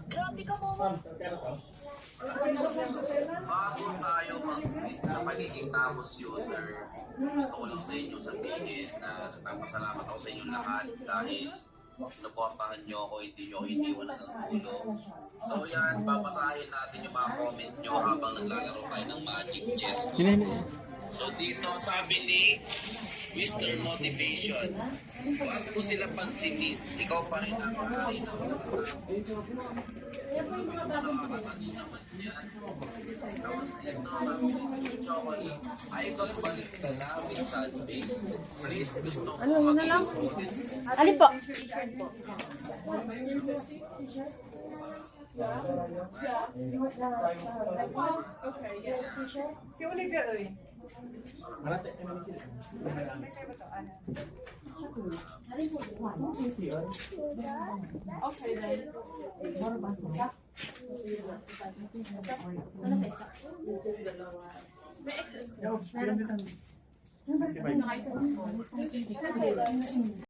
Grabe ka mo. Bago tayo mag-quit sa pagiging Tamos user, gusto ko lang sa inyo sabihin na nagpapasalamat ako sa inyong lahat dahil nabuhapahan nyo ako, hindi nyo ako iniwan ng tulong. So yan, babasahin natin yung mga comment nyo habang naglalaro tayo ng Magic Chess. So dito sabi ni Mr. Motivation, huwag mo sila pansinin, ikaw pa rin ang mahali ng mga tao. Nakakatanin naman yan. Tapos dito sabi ni Chocolate, Idol balik ka na with sad face. Please, gusto ko mag-iis ulit. Alin po? Okay, yeah. Si Olivia, oy. Okay, then. May excess.